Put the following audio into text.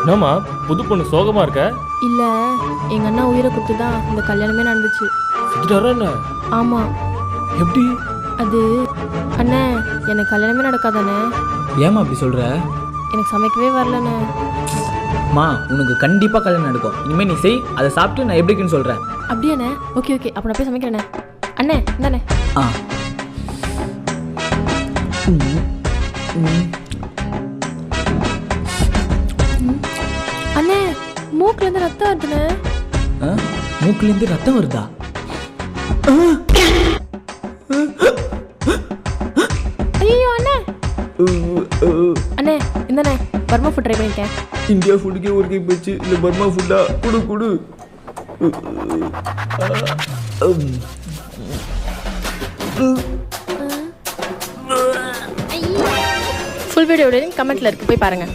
என்னம்மா புது பொண்ணு சோகமா இருக்க? இல்ல எங்க அண்ணா உயிரை கொடுத்து தான் இந்த கல்யாணமே நடந்துச்சு. செத்துட்டாரா என்ன? ஆமா. எப்படி? அது அண்ணே எனக்கு கல்யாணமே நடக்காதானே. ஏமா அப்படி சொல்ற? எனக்கு சமைக்கவே வரலண்ணே. மா உனக்கு கண்டிப்பா கல்யாணம் நடக்கும். இனிமே நீ செய், அதை சாப்பிட்டு நான் எப்படின்னு சொல்றேன். அப்படியாண்ணே? ஓகே ஓகே, அப்போ நான் போய் சமைக்கிறேண்ணே. அண்ணே இந்தாண்ணே. ஆ அண்ணே மூக்குல இருந்து ரத்தம் வருதுண்ணே. மூக்குலேருந்து ரத்தம் வருதா? ஐயோ அண்ணே. அண்ணே இந்தாண்ணே, பர்மா ஃபுட் ட்ரை பண்ணிட்டேன். இந்தியா ஃபுட்டுக்கே ஒரு கை போச்சு, இல்லை பர்மா ஃபுட்டா? குடு குடு. ஃபுல் வீடியோ கமெண்ட்ல இருக்கு, போய் பாருங்க.